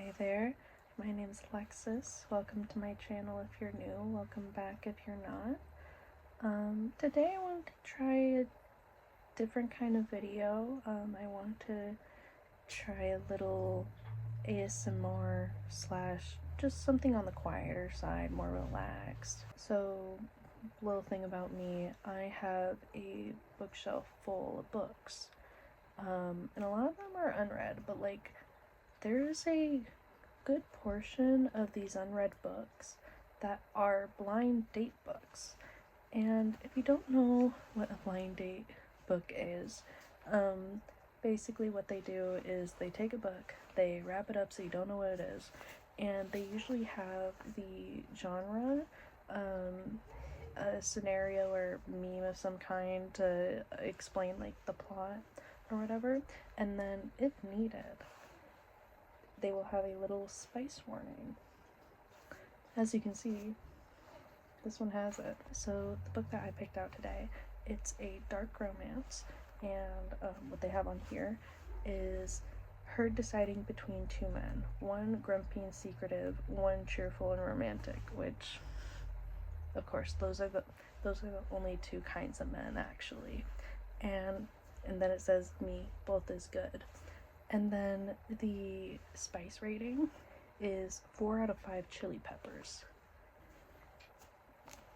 Hey there, my name is Alexis. Welcome to my channel if you're new. Welcome back if you're not. Today I wanted to try a different kind of video. I want to try a little ASMR slash just something on the quieter side, more relaxed. So, little thing about me, I have a bookshelf full of books. And a lot of them are unread, but like there's a good portion of these unread books that are blind date books. And if you don't know what a blind date book is, basically what they do is they take a book, they wrap it up so you don't know what it is, and they usually have the genre, a scenario or meme of some kind to explain like the plot or whatever, and then if needed they will have a little spice warning. As you can see, this one has it. So the book that I picked out today, it's a dark romance, and what they have on here is her deciding between two men, one grumpy and secretive, one cheerful and romantic, which of course those are the only two kinds of men actually. And then it says me, both is good. And then the spice rating is 4 out of 5 chili peppers.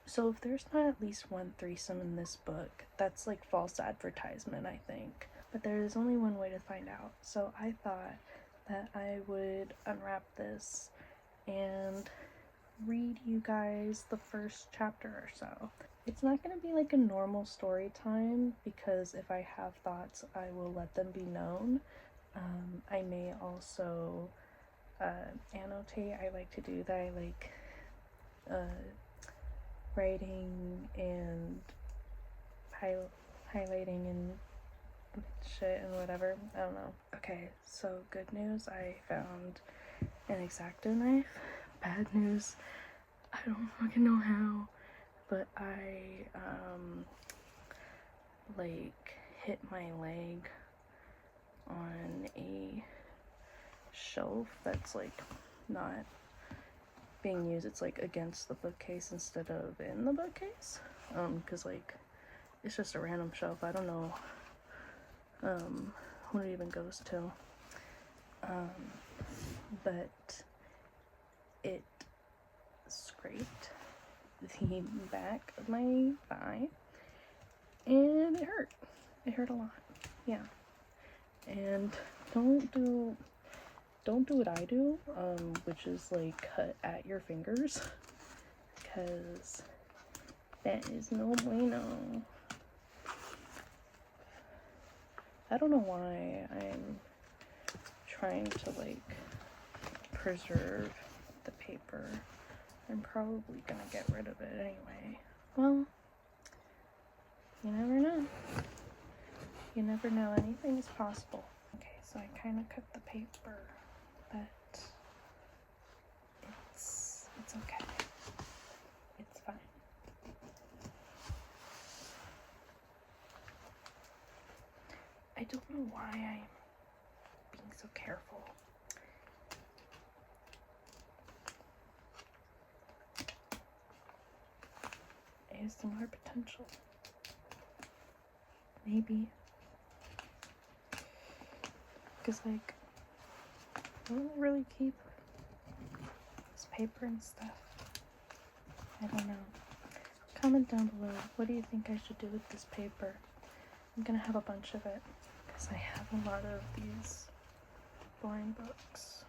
So if there's not at least one threesome in this book, that's like false advertisement, I think. But there is only one way to find out. So I thought that I would unwrap this and read you guys the first chapter or so. It's not going to be like a normal story time because if I have thoughts, I will let them be known. I may also annotate. I like to do that. I like writing and highlighting and shit and whatever. I don't know. Okay, so good news, I found an X-Acto knife. Bad news, I don't fucking know how, but I like hit my leg on a shelf that's like not being used. It's like against the bookcase instead of in the bookcase, because like it's just a random shelf. I don't know what it even goes to, but it scraped the back of my thigh and it hurt a lot. Yeah. And don't do what I do, which is like cut at your fingers, because that is no bueno. I don't know why I'm trying to like preserve the paper. I'm probably gonna get rid of it anyway. Well, you never know. You never know, anything is possible. Okay, so I kind of cut the paper, but it's okay. It's fine. I don't know why I'm being so careful. ASMR potential. Maybe. Because like I don't really keep this paper and stuff. I don't know. Comment down below, what do you think I should do with this paper? I'm gonna have a bunch of it because I have a lot of these blind books.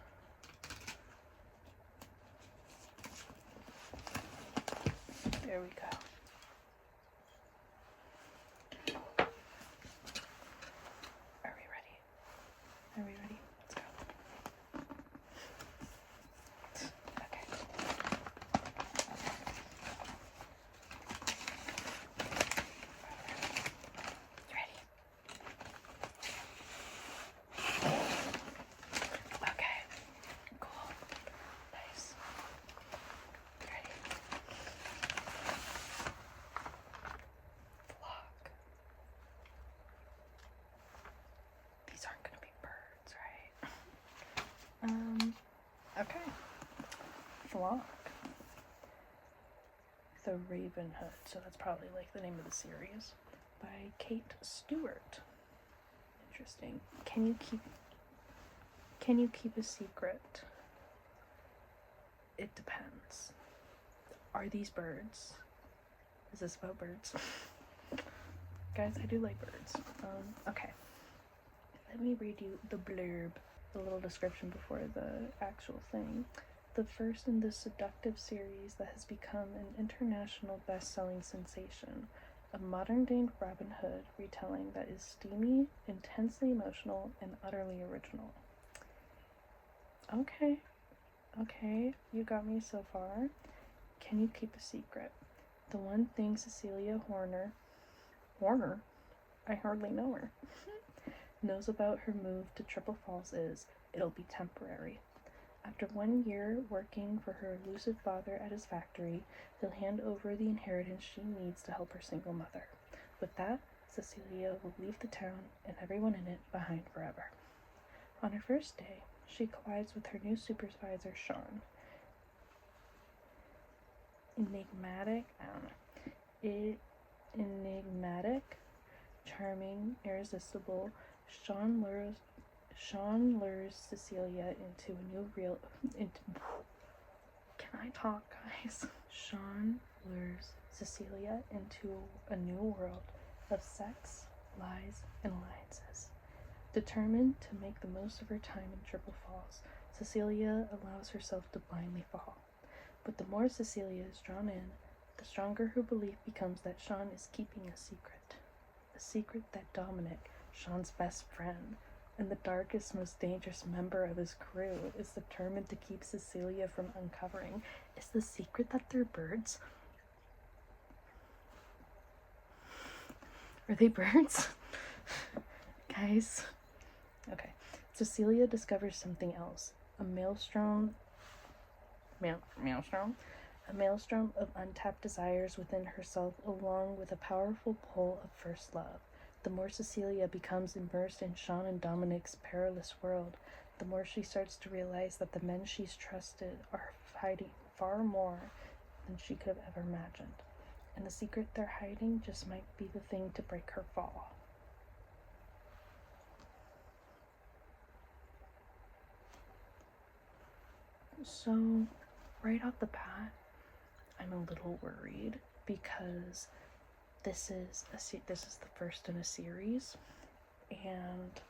There we go. Are we ready? Let's go. Okay. You ready? Okay. Cool. Nice. Ready? Flock. The Raven Hood, so that's probably like the name of the series, by Kate Stewart. Interesting. Can you keep a secret? It depends. Are these birds? Is this about birds? Guys, I do like birds. Okay. Let me read you the blurb, the little description before the actual thing. The first in this seductive series that has become an international best-selling sensation. A modern-day Robin Hood retelling that is steamy, intensely emotional, and utterly original. Okay, you got me so far. Can you keep a secret? The one thing Cecilia Horner, I hardly know her, knows about her move to Triple Falls is, it'll be temporary. After 1 year working for her elusive father at his factory, he'll hand over the inheritance she needs to help her single mother. With that, Cecilia will leave the town and everyone in it behind forever. On her first day, she collides with her new supervisor, Sean. Enigmatic, charming, irresistible, Sean lures Cecilia into a new can I talk, guys? Sean lures Cecilia into a new world of sex, lies, and alliances. Determined to make the most of her time in Triple Falls, Cecilia allows herself to blindly fall. But the more Cecilia is drawn in, the stronger her belief becomes that Sean is keeping a secret that Dominic, Sean's best friend, and the darkest, most dangerous member of his crew, is determined to keep Cecilia from uncovering. Is the secret that they're birds? Are they birds? Guys. Okay. Cecilia discovers something else. A maelstrom of untapped desires within herself, along with a powerful pull of first love. The more Cecilia becomes immersed in Sean and Dominic's perilous world, the more she starts to realize that the men she's trusted are hiding far more than she could have ever imagined. And the secret they're hiding just might be the thing to break her fall. So, right off the bat, I'm a little worried because this is the first in a series, and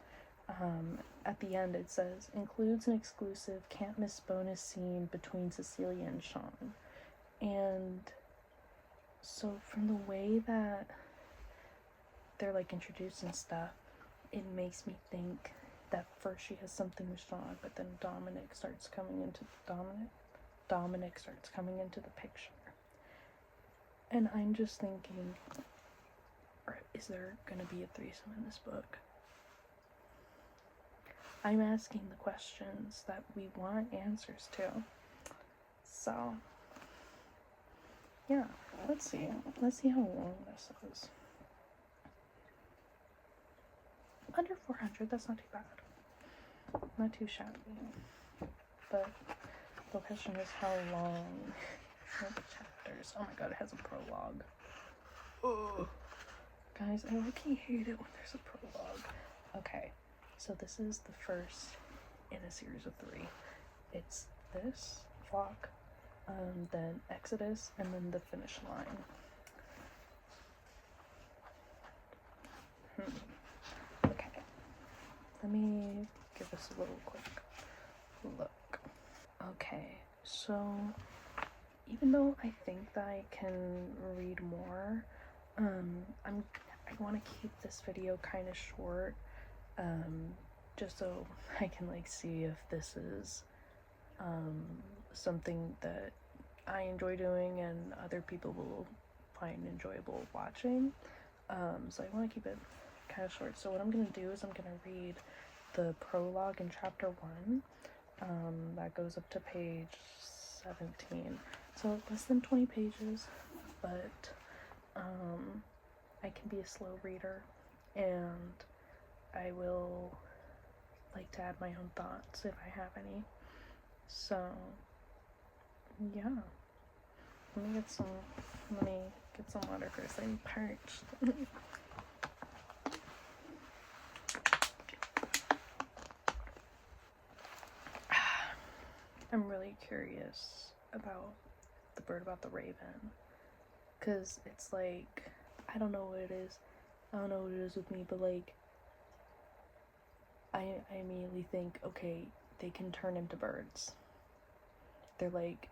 at the end it says includes an exclusive can't miss bonus scene between Cecilia and Sean. And so from the way that they're like introduced and stuff, it makes me think that first she has something with Sean, but then Dominic starts coming into the picture. And I'm just thinking, is there gonna be a threesome in this book? I'm asking the questions that we want answers to. So, yeah, let's see how long this is. Under 400, that's not too bad. Not too shabby. But the question is how long are the chapters? Oh my god, it has a prologue. Ugh. Guys, I really hate it when there's a prologue. Okay, so this is the first in a series of 3. It's this, Flock, then Exodus, and then the finish line. Okay, let me give this a little quick look. Okay, so even though I think that I can read more, I want to keep this video kind of short, just so I can like see if this is something that I enjoy doing and other people will find enjoyable watching. So I want to keep it kind of short. So what I'm going to do is I'm going to read the prologue in chapter 1. That goes up to page 17. So less than 20 pages, but I can be a slow reader, and I will like to add my own thoughts if I have any. So yeah. Let me get some water first. I'm parched. I'm really curious about the bird about the raven, because it's like, I don't know what it is. I don't know what it is with me, but like, I immediately think, okay, they can turn into birds. They're like,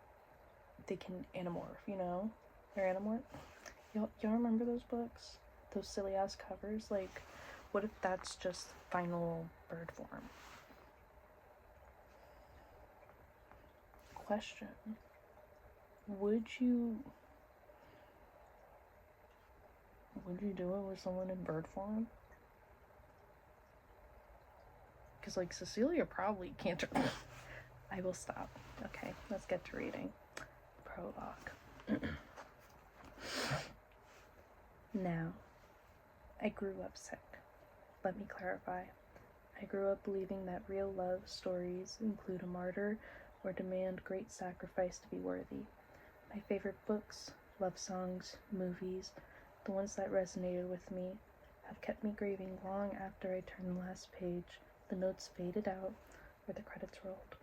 they can animorph, you know? They're animorph. Y'all remember those books? Those silly ass covers? Like, what if that's just final bird form? Question. Would you do it with someone in bird form? Because, like, Cecilia probably can't turn. I will stop. Okay, let's get to reading. Prologue. Now, I grew up sick. Let me clarify. I grew up believing that real love stories include a martyr or demand great sacrifice to be worthy. My favorite books, love songs, movies, the ones that resonated with me, have kept me grieving long after I turned the last page, the notes faded out, or the credits rolled.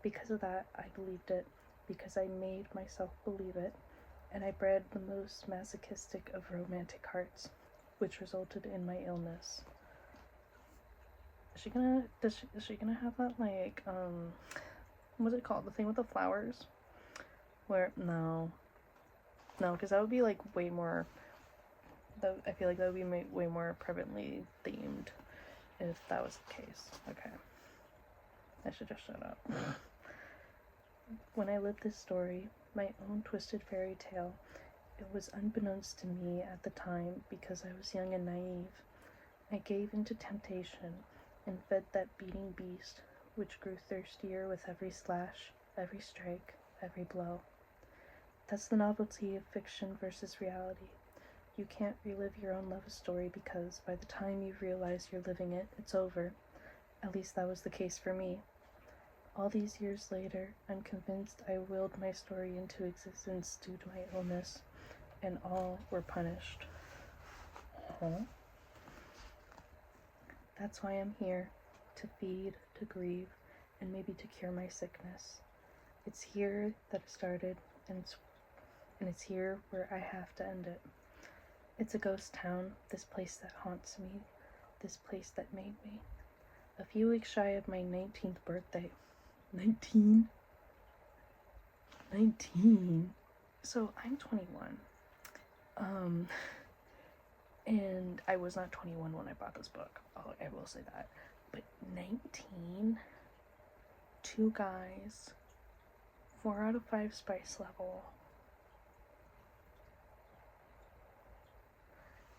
Because of that, I believed it, because I made myself believe it, and I bred the most masochistic of romantic hearts, which resulted in my illness. Is she gonna have that, like, what's it called? The thing with the flowers? Where, no, because that would be, like, way more, I feel like that would be way more privately themed if that was the case. Okay. I should just shut up. When I lived this story, my own twisted fairy tale, it was unbeknownst to me at the time because I was young and naive. I gave into temptation and fed that beating beast, which grew thirstier with every slash, every strike, every blow. That's the novelty of fiction versus reality. You can't relive your own love story because by the time you realize you're living it, it's over. At least that was the case for me. All these years later, I'm convinced I willed my story into existence due to my illness, and all were punished. Huh? That's why I'm here, to feed, to grieve, and maybe to cure my sickness. It's here that it started, and it's here where I have to end it. It's a ghost town, this place that haunts me, this place that made me. A few weeks shy of my 19th birthday. 19? So I'm 21. And I was not 21 when I bought this book. Oh, I will say that. But 19, 2 guys, 4 out of 5 spice level.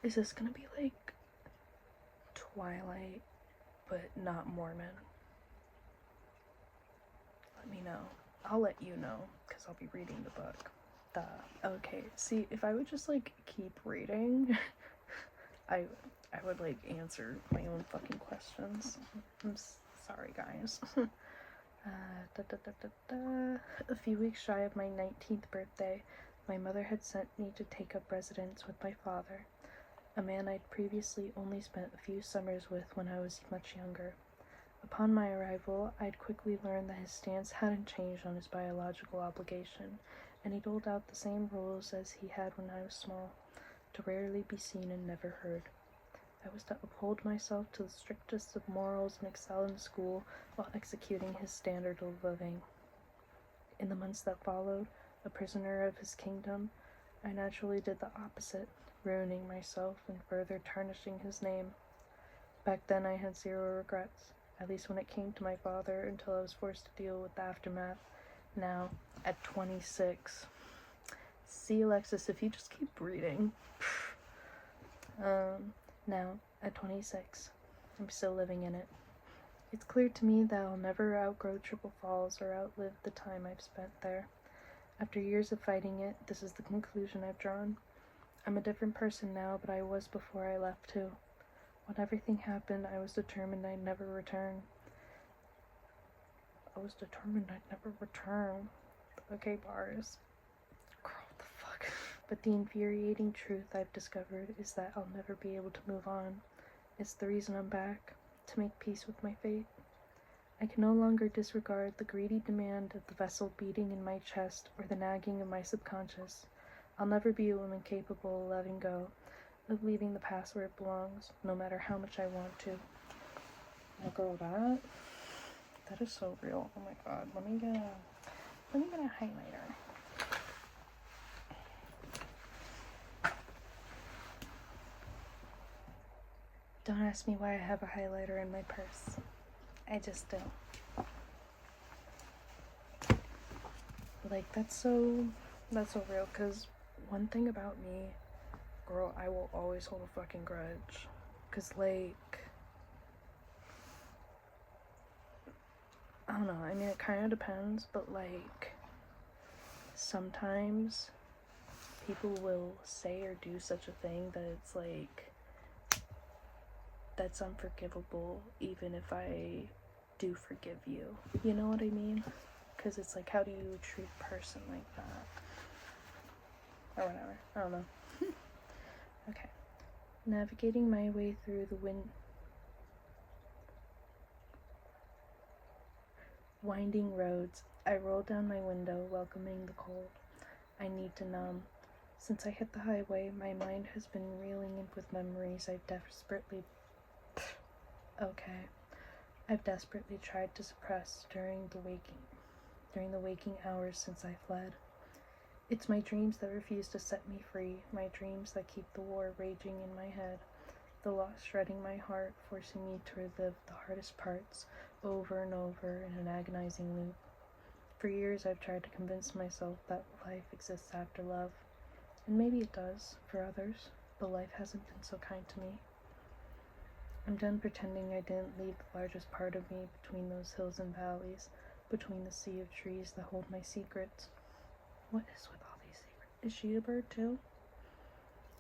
Is this gonna be like Twilight, but not Mormon? Let me know. I'll let you know, because I'll be reading the book. Okay, see, if I would just, like, keep reading, I would, like, answer my own fucking questions. I'm sorry, guys. A few weeks shy of my 19th birthday, my mother had sent me to take up residence with my father, a man I'd previously only spent a few summers with when I was much younger. Upon my arrival, I'd quickly learned that his stance hadn't changed on his biological obligation, and he doled out the same rules as he had when I was small, to rarely be seen and never heard. I was to uphold myself to the strictest of morals and excel in school while executing his standard of living. In the months that followed, a prisoner of his kingdom, I naturally did the opposite, ruining myself and further tarnishing his name. Back then I had 0 regrets, at least when it came to my father, until I was forced to deal with the aftermath. Now, at 26. See, Alexis, if you just keep reading. Now, at 26, I'm still living in it. It's clear to me that I'll never outgrow Triple Falls or outlive the time I've spent there. After years of fighting it, this is the conclusion I've drawn. I'm a different person now, but I was before I left too. When everything happened, I was determined I'd never return. Okay, bars. Girl, what the fuck? But the infuriating truth I've discovered is that I'll never be able to move on. It's the reason I'm back, to make peace with my fate. I can no longer disregard the greedy demand of the vessel beating in my chest or the nagging of my subconscious. I'll never be a woman capable of letting go, of leaving the past where it belongs, no matter how much I want to. Oh, girl, that is so real. Oh my god, let me get a highlighter. Don't ask me why I have a highlighter in my purse. I just do. Like, that's so real, because one thing about me, girl, I will always hold a fucking grudge. Because, like, I don't know, I mean, it kind of depends, but, like, sometimes people will say or do such a thing that it's, like, that's unforgivable, even if I do forgive you. You know what I mean? Because it's like, how do you treat a person like that? Or whatever. I don't know. Okay. Navigating my way through the winding roads, I roll down my window, welcoming the cold. I need to numb. Since I hit the highway, my mind has been reeling with memories I've desperately tried to suppress during the waking hours since I fled. It's my dreams that refuse to set me free, my dreams that keep the war raging in my head, the loss shredding my heart, forcing me to relive the hardest parts over and over in an agonizing loop. For years I've tried to convince myself that life exists after love, and maybe it does for others, but life hasn't been so kind to me. I'm done pretending I didn't leave the largest part of me between those hills and valleys, between the sea of trees that hold my secrets. What is with all these secrets? Is she a bird too?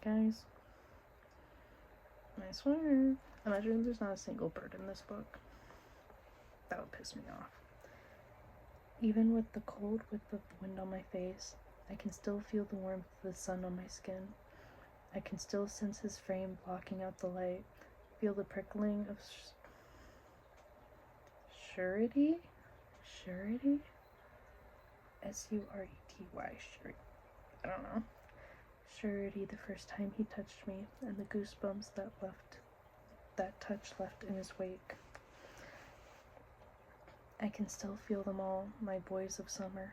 Guys, I swear. Imagine there's not a single bird in this book. That would piss me off. Even with the cold width of the wind on my face, I can still feel the warmth of the sun on my skin. I can still sense his frame blocking out the light, feel the prickling of surety? S-U-R-E-T-Y, surety. I don't know. Surety the first time he touched me, and the goosebumps that touch left in his wake. I can still feel them all, my boys of summer.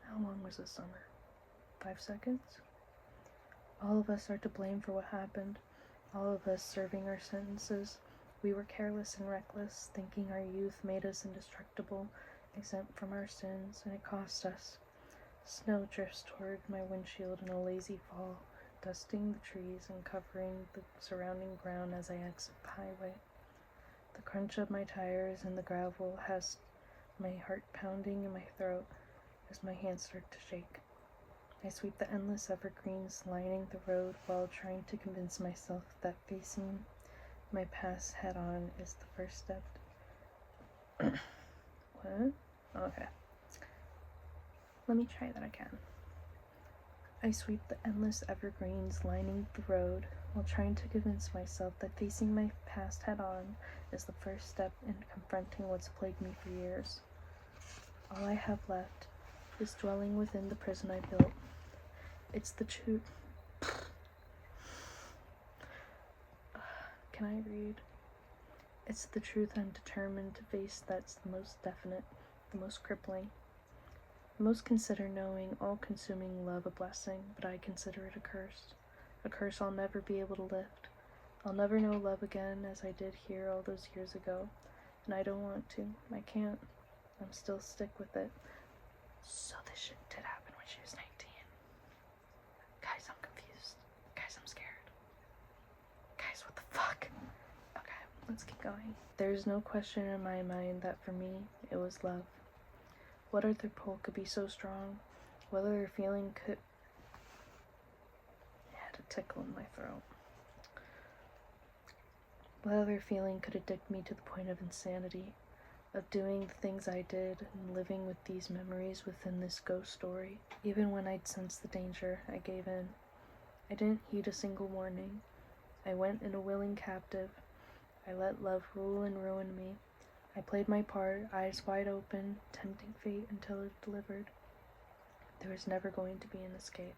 How long was the summer? 5 seconds? All of us are to blame for what happened, all of us serving our sentences. We were careless and reckless, thinking our youth made us indestructible, exempt from our sins, and it cost us. Snow drifts toward my windshield in a lazy fall, dusting the trees and covering the surrounding ground as I exit the highway. The crunch of my tires and the gravel has my heart pounding in my throat as my hands start to shake. I sweep the endless evergreens lining the road while trying to convince myself that facing my past head-on is the first step. What? Okay. Let me try that again. I sweep the endless evergreens lining the road while trying to convince myself that facing my past head-on is the first step in confronting what's plagued me for years. All I have left is dwelling within the prison I built. It's the truth. Can I read? It's the truth I'm determined to face that's the most definite, the most crippling. Most consider knowing all-consuming love a blessing, but I consider it a curse. A curse I'll never be able to lift. I'll never know love again as I did here all those years ago, and I don't want to. I can't. I'm still stuck with it. So this shit did happen when she was 19. Guys, I'm confused. Guys, I'm scared. Guys, what the fuck? Okay, let's keep going. There's no question in my mind that for me, it was love. What other pull could be so strong? What other feeling could... It had a tickle in my throat. What other feeling could addict me to the point of insanity? of doing the things I did and living with these memories within this ghost story. Even when I'd sensed the danger, I gave in. I didn't heed a single warning. I went in a willing captive. I let love rule and ruin me. I played my part, eyes wide open, tempting fate until it delivered. There was never going to be an escape.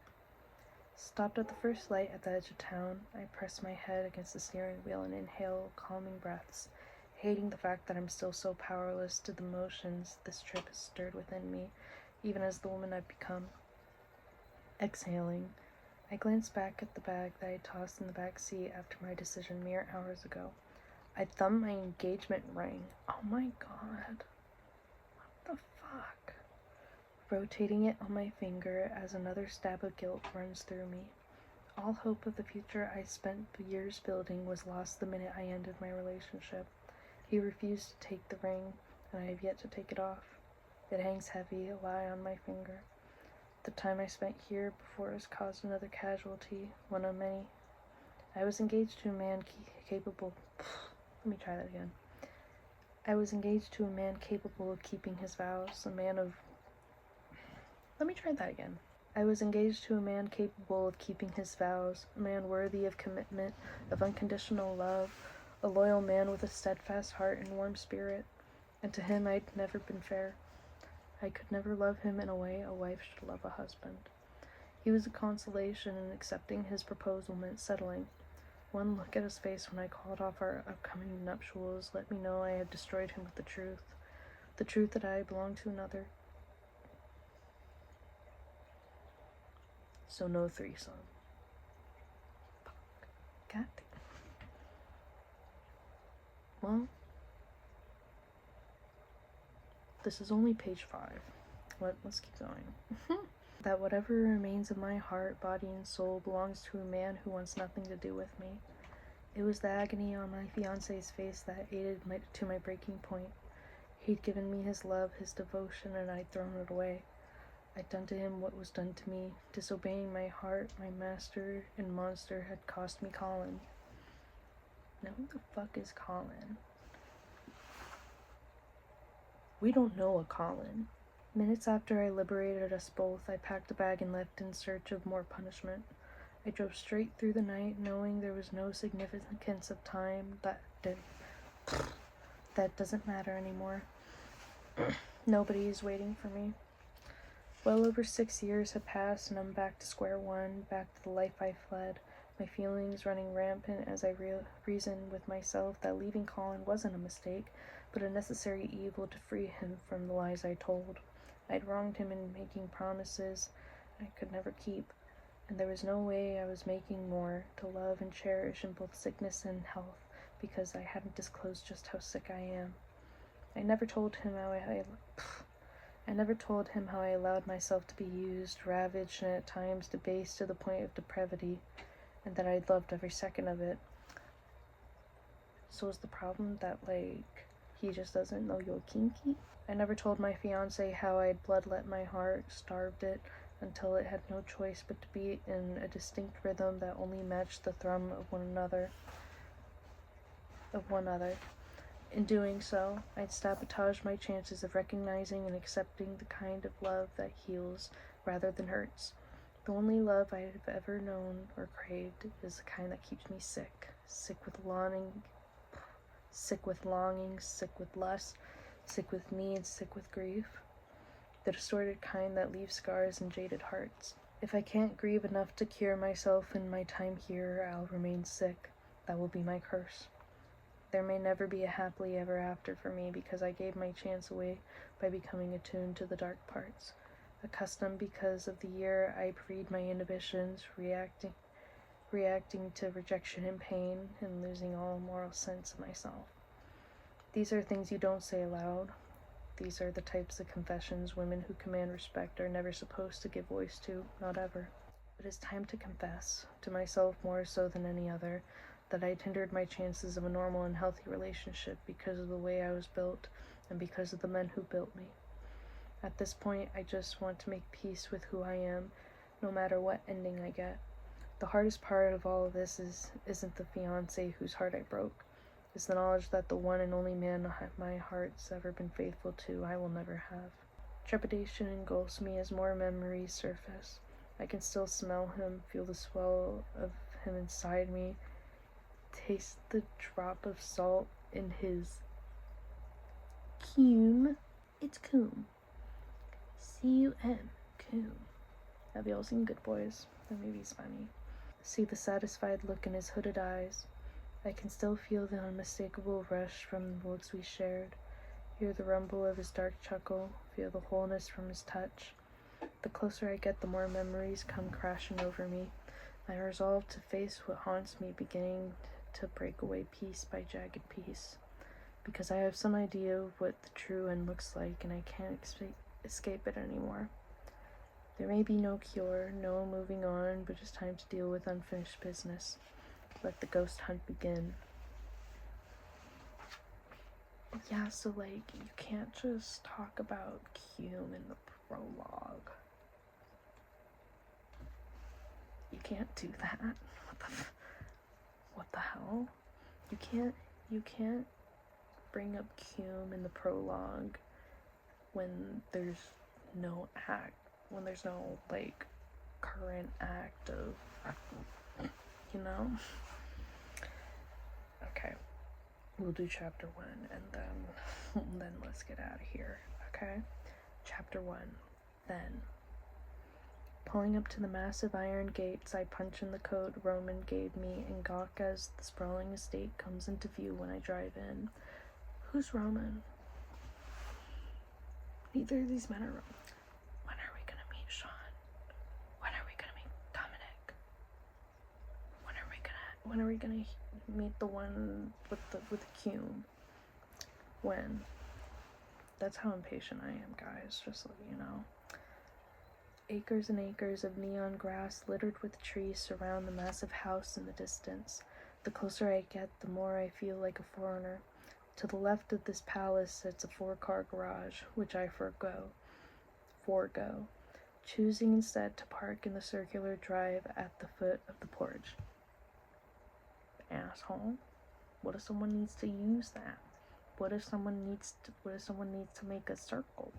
Stopped at the first light at the edge of town, I pressed my head against the steering wheel and inhaled calming breaths, hating the fact that I'm still so powerless to the emotions this trip has stirred within me, even as the woman I've become. Exhaling, I glanced back at the bag that I tossed in the back seat after my decision mere hours ago. I thumbed my engagement ring. Oh my god. What the fuck? Rotating it on my finger as another stab of guilt runs through me. All hope of the future I spent years building was lost the minute I ended my relationship. He refused to take the ring, and I have yet to take it off. It hangs heavy, a lie on my finger. The time I spent here before has caused another casualty, one of many. I was engaged to a man capable... Let me try that again. I was engaged to a man capable of keeping his vows, a man of... Let me try that again. I was engaged to a man capable of keeping his vows, a man worthy of commitment, of unconditional love, a loyal man with a steadfast heart and warm spirit, and to him I'd never been fair. I could never love him in a way a wife should love a husband. He was a consolation, and accepting his proposal meant settling. One look at his face when I called off our upcoming nuptials let me know I had destroyed him with the truth that I belonged to another. So no threesome. Fuck. God damn. Well, this is only page 5. Let's keep going. That whatever remains of my heart, body, and soul belongs to a man who wants nothing to do with me. It was the agony on my fiancé's face that aided to my breaking point. He'd given me his love, his devotion, and I'd thrown it away. I'd done to him what was done to me. Disobeying my heart, my master and monster had cost me Colin. Now who the fuck is Colin? We don't know a Colin. Minutes after I liberated us both, I packed a bag and left in search of more punishment. I drove straight through the night, knowing there was no significance of time. That doesn't matter anymore. Nobody is waiting for me. Well over 6 years have passed, and I'm back to square one, back to the life I fled, my feelings running rampant as I reasoned with myself that leaving Colin wasn't a mistake, but a necessary evil to free him from the lies I told. I'd wronged him in making promises I could never keep, and there was no way I was making more to love and cherish in both sickness and health, because I hadn't disclosed just how sick I am. I never told him how I allowed myself to be used, ravaged, and at times debased to the point of depravity, and that I'd loved every second of it. So is the problem that, he just doesn't know you're kinky? I never told my fiancé how I'd bloodlet my heart, starved it, until it had no choice but to beat in a distinct rhythm that only matched the thrum of one another. In doing so, I'd sabotage my chances of recognizing and accepting the kind of love that heals rather than hurts. The only love I have ever known or craved is the kind that keeps me sick. Sick with longing, sick with lust, sick with need, sick with grief. The distorted kind that leaves scars and jaded hearts. If I can't grieve enough to cure myself in my time here, I'll remain sick. That will be my curse. There may never be a happily ever after for me because I gave my chance away by becoming attuned to the dark parts. Accustomed because of the year I freed my inhibitions, reacting to rejection and pain, and losing all moral sense of myself. These are things you don't say aloud. These are the types of confessions women who command respect are never supposed to give voice to, not ever. It is time to confess, to myself more so than any other, that I'd hindered my chances of a normal and healthy relationship because of the way I was built and because of the men who built me. At this point, I just want to make peace with who I am, no matter what ending I get. The hardest part of all of this isn't the fiancé whose heart I broke. is the knowledge that the one and only man my heart's ever been faithful to I will never have. Trepidation engulfs me as more memories surface. I can still smell him, feel the swell of him inside me, taste the drop of salt in his cum. It's cum. C-U-M. Cum. Have you all seen Good Boys? The movie's funny. See the satisfied look in his hooded eyes. I can still feel the unmistakable rush from the looks we shared. Hear the rumble of his dark chuckle. Feel the wholeness from his touch. The closer I get, the more memories come crashing over me. I resolve to face what haunts me, beginning to break away piece by jagged piece. Because I have some idea of what the true end looks like, and I can't escape it anymore. There may be no cure, no moving on, but just time to deal with unfinished business. Let the ghost hunt begin. Yeah, so like, you can't just talk about Hume in the prologue. You can't do that. What the hell? You can't bring up Hume in the prologue when there's no like current act of, you know? Okay, we'll do chapter 1 and then let's get out of here. Okay, chapter 1. Then, pulling up to the massive iron gates, I punch in the code Roman gave me and gawk as the sprawling estate comes into view when I drive in. Who's Roman? Neither of these men are Roman. When are we gonna meet Sean? When are we gonna meet Dominic? When are we gonna meet the one with the cume? When? That's how impatient I am, guys, just so you know. Acres and acres of neon grass littered with trees surround the massive house in the distance. The closer I get, the more I feel like a foreigner. To the left of this palace sits a 4-car garage, which I forego, choosing instead to park in the circular drive at the foot of the porch. Asshole. What if someone needs to use that? What if someone needs to make a circle?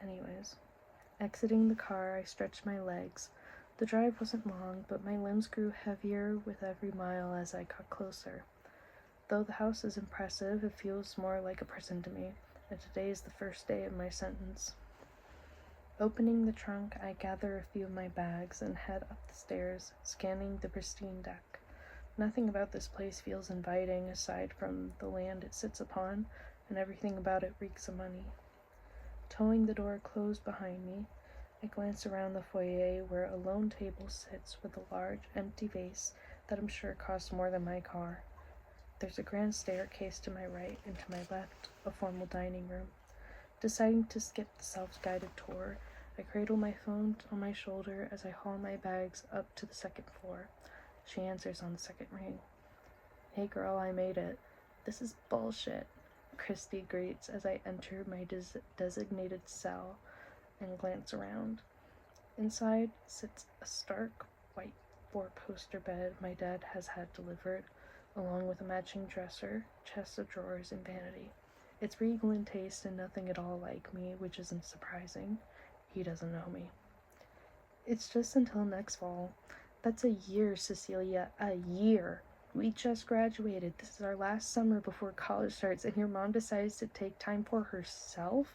Anyways, exiting the car, I stretched my legs. The drive wasn't long, but my limbs grew heavier with every mile as I got closer. Though the house is impressive, it feels more like a prison to me, and today is the first day of my sentence. Opening the trunk, I gather a few of my bags and head up the stairs, scanning the pristine deck. Nothing about this place feels inviting aside from the land it sits upon, and everything about it reeks of money. Towing the door closed behind me, I glance around the foyer where a lone table sits with a large, empty vase that I'm sure costs more than my car. There's a grand staircase to my right, and to my left, a formal dining room. Deciding to skip the self-guided tour, I cradle my phone on my shoulder as I haul my bags up to the second floor. She answers on the second ring. Hey girl, I made it. This is bullshit, Christy greets as I enter my designated cell and glance around. Inside sits a stark white 4-poster bed my dad has had delivered, along with a matching dresser, chest of drawers, and vanity. It's regal in taste and nothing at all like me, which isn't surprising. He doesn't know me. It's just until next fall. That's a year, Cecilia. A year. We just graduated. This is our last summer before college starts, and your mom decides to take time for herself?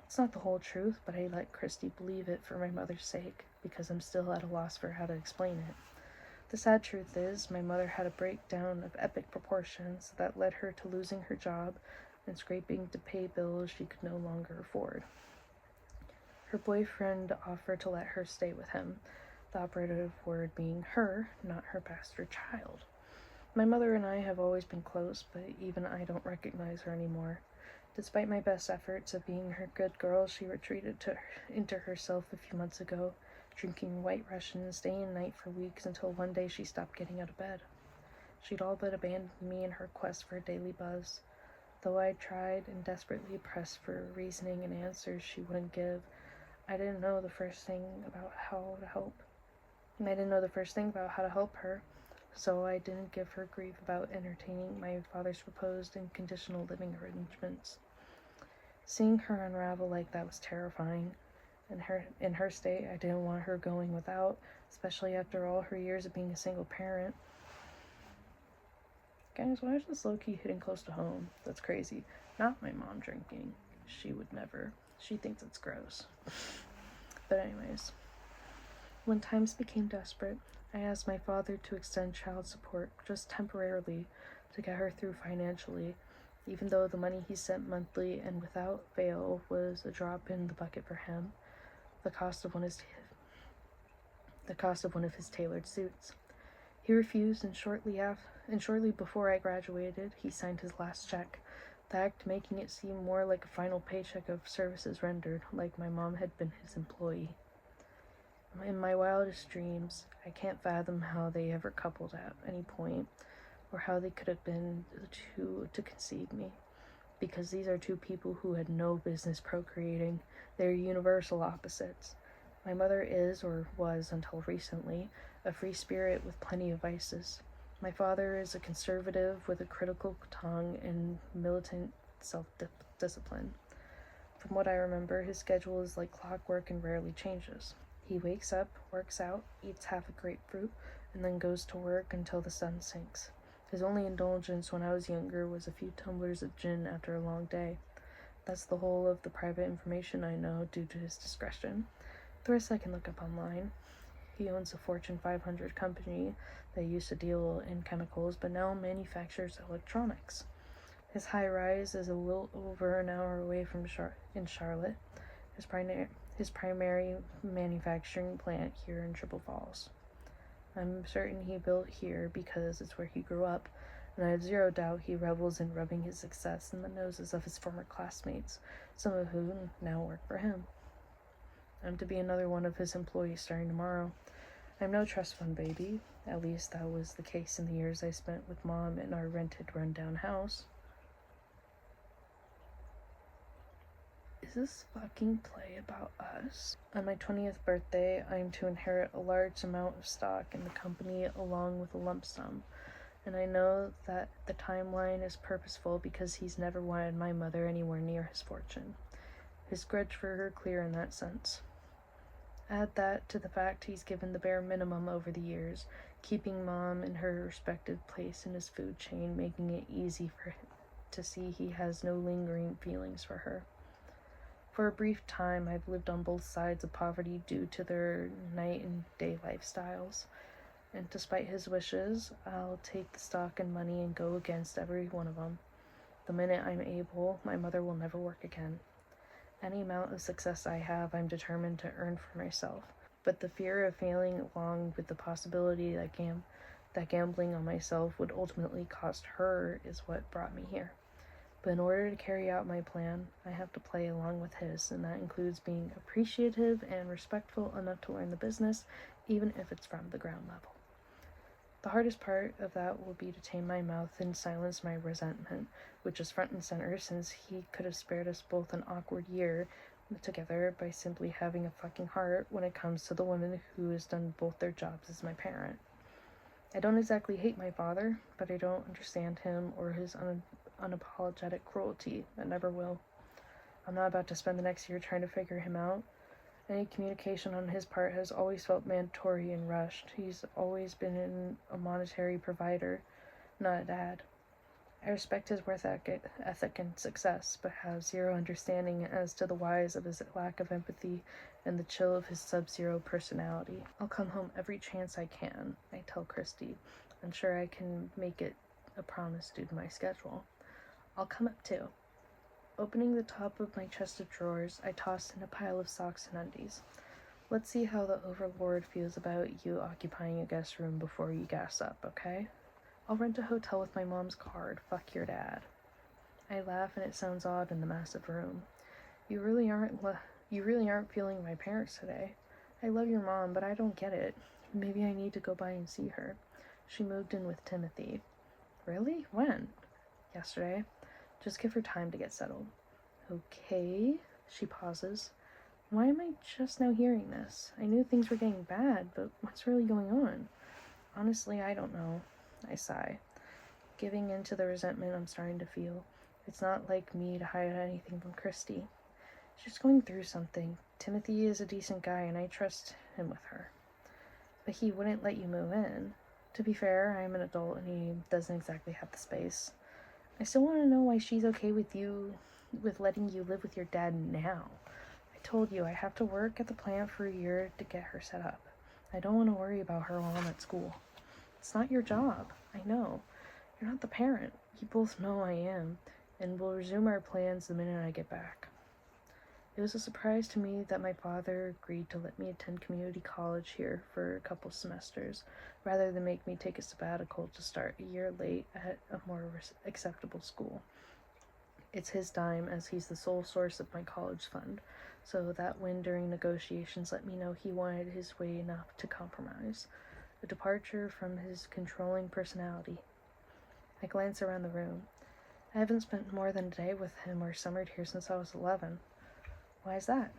It's not the whole truth, but I let Christy believe it for my mother's sake, because I'm still at a loss for how to explain it. The sad truth is, my mother had a breakdown of epic proportions that led her to losing her job and scraping to pay bills she could no longer afford. Her boyfriend offered to let her stay with him, the operative word being her, not her bastard child. My mother and I have always been close, but even I don't recognize her anymore. Despite my best efforts of being her good girl, she retreated into herself a few months ago, drinking White Russian and staying at night for weeks until one day she stopped getting out of bed. She'd all but abandoned me in her quest for a daily buzz. Though I tried and desperately pressed for reasoning and answers she wouldn't give, I didn't know the first thing about how to help her, so I didn't give her grief about entertaining my father's proposed and conditional living arrangements. Seeing her unravel like that was terrifying. In her state, I didn't want her going without, especially after all her years of being a single parent. Guys, why is this low-key hitting close to home? That's crazy. Not my mom drinking. She would never. She thinks it's gross. But anyways, when times became desperate, I asked my father to extend child support just temporarily to get her through financially, even though the money he sent monthly and without fail was a drop in the bucket for him, the cost of one of his tailored suits. He refused, and shortly before I graduated, he signed his last check, the act making it seem more like a final paycheck of services rendered, like my mom had been his employee. In my wildest dreams, I can't fathom how they ever coupled at any point, or how they could have been to conceive me, because these are two people who had no business procreating. They're universal opposites. My mother is, or was until recently, a free spirit with plenty of vices. My father is a conservative with a critical tongue and militant self-discipline. From what I remember, his schedule is like clockwork and rarely changes. He wakes up, works out, eats half a grapefruit, and then goes to work until the sun sinks. His only indulgence when I was younger was a few tumblers of gin after a long day. That's the whole of the private information I know due to his discretion. The rest I can look up online. He owns a Fortune 500 company that used to deal in chemicals but now manufactures electronics. His high-rise is a little over an hour away from Charlotte. His primary manufacturing plant here in Triple Falls. I'm certain he built here because it's where he grew up, and I have zero doubt he revels in rubbing his success in the noses of his former classmates, some of whom now work for him. I'm to be another one of his employees starting tomorrow. I'm no trust fund baby, at least that was the case in the years I spent with Mom in our rented rundown house. Is this fucking play about us? On my 20th birthday, I am to inherit a large amount of stock in the company along with a lump sum, and I know that the timeline is purposeful because he's never wanted my mother anywhere near his fortune. His grudge for her clear in that sense. Add that to the fact he's given the bare minimum over the years, keeping Mom in her respective place in his food chain, making it easy for him to see he has no lingering feelings for her. For a brief time, I've lived on both sides of poverty due to their night and day lifestyles, and despite his wishes, I'll take the stock and money and go against every one of them. The minute I'm able, my mother will never work again. Any amount of success I have, I'm determined to earn for myself, but the fear of failing along with the possibility that gambling on myself would ultimately cost her is what brought me here. But in order to carry out my plan, I have to play along with his, and that includes being appreciative and respectful enough to learn the business, even if it's from the ground level. The hardest part of that will be to tame my mouth and silence my resentment, which is front and center since he could have spared us both an awkward year together by simply having a fucking heart when it comes to the woman who has done both their jobs as my parent. I don't exactly hate my father, but I don't understand him or his unapologetic cruelty. I never will. I'm not about to spend the next year trying to figure him out. Any communication on his part has always felt mandatory and rushed. He's always been a monetary provider, not a dad. I respect his work ethic and success, but have zero understanding as to the whys of his lack of empathy and the chill of his sub-zero personality. I'll come home every chance I can, I tell Christy. I'm sure I can make it a promise due to my schedule. I'll come up too. Opening the top of my chest of drawers, I toss in a pile of socks and undies. Let's see how the overlord feels about you occupying a guest room before you gas up, okay? I'll rent a hotel with my mom's card. Fuck your dad. I laugh and it sounds odd in the massive room. You really aren't feeling my parents today. I love your mom, but I don't get it. Maybe I need to go by and see her. She moved in with Timothy. Really? When? Yesterday. Just give her time to get settled. Okay. She pauses. Why am I just now hearing this? I knew things were getting bad, but what's really going on? Honestly, I don't know. I sigh, giving in to the resentment I'm starting to feel. It's not like me to hide anything from Christy. She's going through something. Timothy is a decent guy, and I trust him with her. But he wouldn't let you move in. To be fair, I am an adult, and he doesn't exactly have the space. I still want to know why she's okay with letting you live with your dad now. I told you I have to work at the plant for a year to get her set up. I don't want to worry about her while I'm at school. It's not your job. I know. You're not the parent. You both know I am, and we'll resume our plans the minute I get back. It was a surprise to me that my father agreed to let me attend community college here for a couple semesters, rather than make me take a sabbatical to start a year late at a more acceptable school. It's his dime, as he's the sole source of my college fund, so that win during negotiations let me know he wanted his way enough to compromise, a departure from his controlling personality. I glance around the room. I haven't spent more than a day with him or summered here since I was 11. Why is that?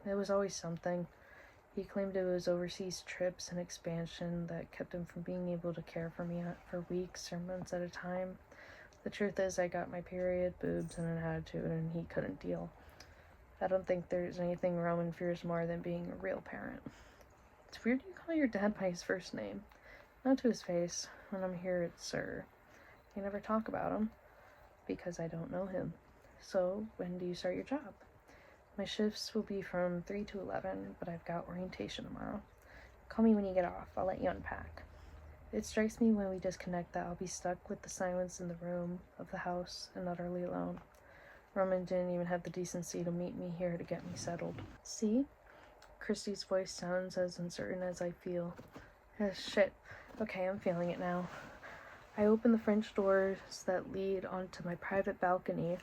It was always something. He claimed it was overseas trips and expansion that kept him from being able to care for me for weeks or months at a time. The truth is, I got my period, boobs, and an attitude, and he couldn't deal. I don't think there's anything Roman fears more than being a real parent. It's weird you call your dad by his first name. Not to his face. When I'm here, it's sir. You never talk about him, because I don't know him. So, when do you start your job? My shifts will be from 3 to 11, but I've got orientation tomorrow. Call me when you get off. I'll let you unpack. It strikes me when we disconnect that I'll be stuck with the silence in the room of the house and utterly alone. Roman didn't even have the decency to meet me here to get me settled. See? Christy's voice sounds as uncertain as I feel. Shit. Okay, I'm feeling it now. I open the French doors that lead onto my private balcony.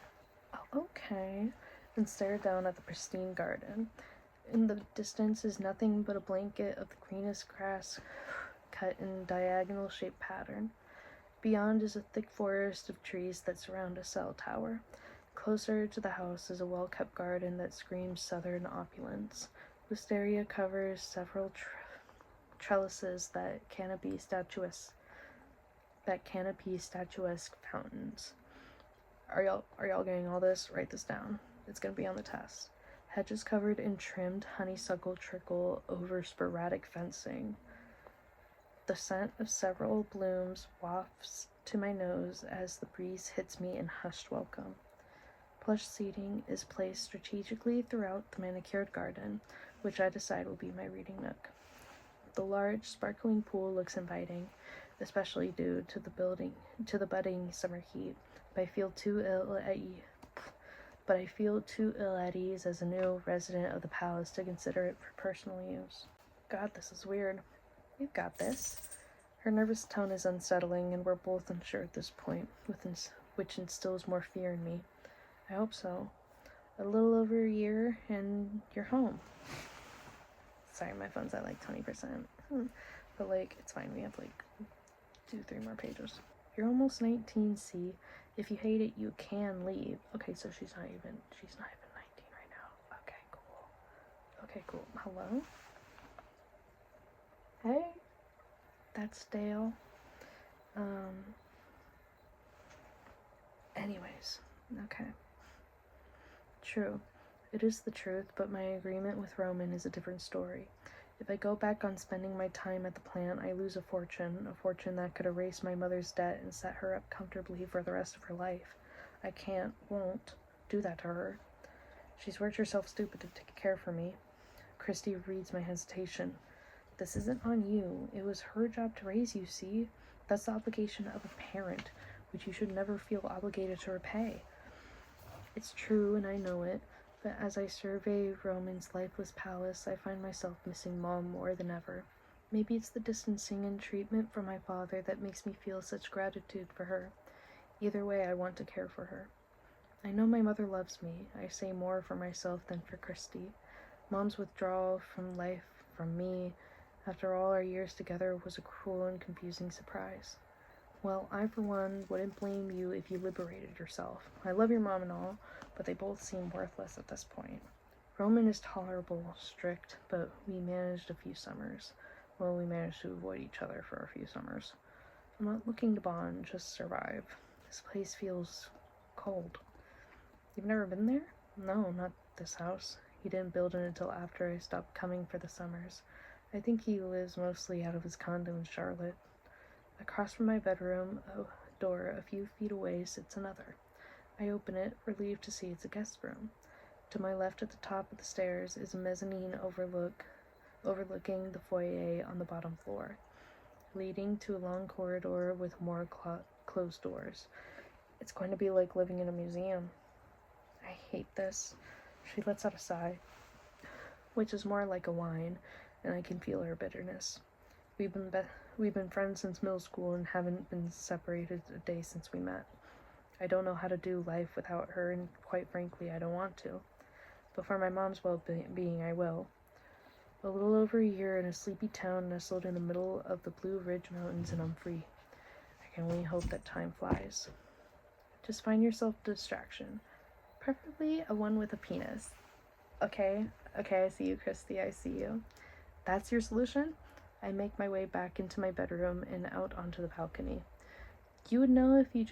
Oh, okay. And stare down at the pristine garden. In the distance is nothing but a blanket of the greenest grass cut in diagonal shaped pattern. Beyond is a thick forest of trees that surround a cell tower. Closer to the house is a well-kept garden that screams southern opulence. Wisteria covers several trellises that canopy statuesque fountains. Are y'all getting all this? Write this down. It's gonna be on the test. Hedges covered in trimmed honeysuckle trickle over sporadic fencing. The scent of several blooms wafts to my nose as the breeze hits me in hushed welcome. Plush seating is placed strategically throughout the manicured garden, which I decide will be my reading nook. The large, sparkling pool looks inviting, especially due to the budding summer heat. But I feel too ill at ease as a new resident of the palace to consider it for personal use. God, this is weird. You've got this. Her nervous tone is unsettling, and we're both unsure at this point, which instills more fear in me. I hope so. A little over a year, and you're home. Sorry, my phone's at like 20%. But it's fine. We have 2-3 more pages. You're almost 19, see. If you hate it, you can leave. Okay, so she's not even 19 right now. Okay, cool. Hello? Hey? That's Dale. Anyways, okay. True. It is the truth, but my agreement with Roman is a different story. If I go back on spending my time at the plant, I lose a fortune that could erase my mother's debt and set her up comfortably for the rest of her life. I won't do that to her. She's worked herself stupid to take care for me. Christy reads my hesitation. This isn't on you. It was her job to raise you, see? That's the obligation of a parent, which you should never feel obligated to repay. It's true, and I know it. But as I survey Roman's lifeless palace, I find myself missing Mom more than ever. Maybe it's the distancing and treatment from my father that makes me feel such gratitude for her. Either way, I want to care for her. I know my mother loves me. I say more for myself than for Christy. Mom's withdrawal from life from me, after all our years together, was a cruel and confusing surprise. Well, I, for one, wouldn't blame you if you liberated yourself. I love your mom and all, but they both seem worthless at this point. Roman is tolerable, strict, but we managed a few summers. Well, we managed to avoid each other for a few summers. I'm not looking to bond, just survive. This place feels cold. You've never been there? No, not this house. He didn't build it until after I stopped coming for the summers. I think he lives mostly out of his condo in Charlotte. Across from my bedroom door, a few feet away, sits another. I open it, relieved to see it's a guest room. To my left at the top of the stairs is a mezzanine overlooking the foyer on the bottom floor, leading to a long corridor with more closed doors. It's going to be like living in a museum. I hate this. She lets out a sigh, which is more like a whine, and I can feel her bitterness. We've been friends since middle school and haven't been separated a day since we met. I don't know how to do life without her, and quite frankly, I don't want to. But for my mom's well-being, I will. A little over a year in a sleepy town nestled in the middle of the Blue Ridge Mountains, and I'm free. I can only hope that time flies. Just find yourself a distraction. Preferably a one with a penis. Okay, I see you, Christy, I see you. That's your solution? I make my way back into my bedroom and out onto the balcony. You would know if you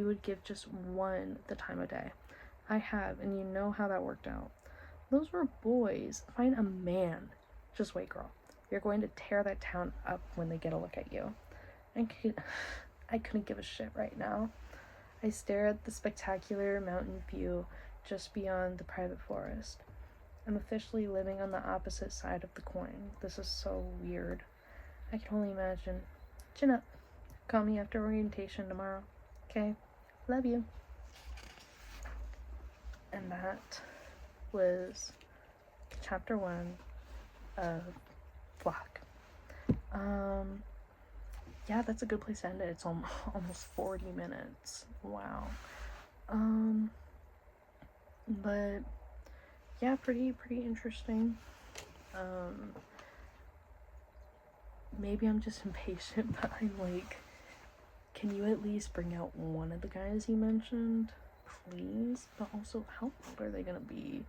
would give just one the time of day. I have, and you know how that worked out. Those were boys. Find a man. Just wait, girl. You're going to tear that town up when they get a look at you. I couldn't give a shit right now. I stare at the spectacular mountain view just beyond the private forest. I'm officially living on the opposite side of the coin. This is so weird. I can only imagine. Chin up. Call me after orientation tomorrow. Okay? Love you. And that was chapter 1 of Flock. Yeah, that's a good place to end it. It's almost 40 minutes. Wow. But yeah, pretty interesting. Maybe I'm just impatient, but I'm like, can you at least bring out one of the guys you mentioned, please? But also, how old are they gonna be?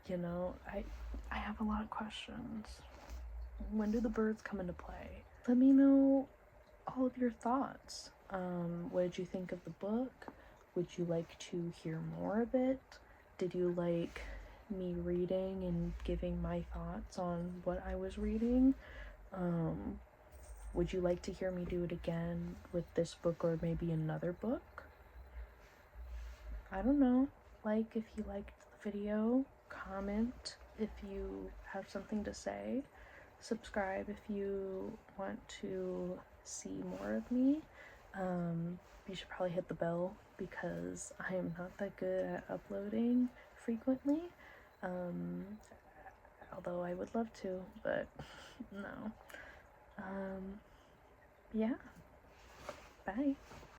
You know, I have a lot of questions. When do the birds come into play? Let me know all of your thoughts. What did you think of the book? Would you like to hear more of it? Did you like me reading and giving my thoughts on what I was reading? Would you like to hear me do it again with this book or maybe another book? I don't know. Like if you liked the video, comment if you have something to say, subscribe if you want to see more of me. You should probably hit the bell because I am not that good at uploading frequently. Although I would love to, but no. Yeah. Bye.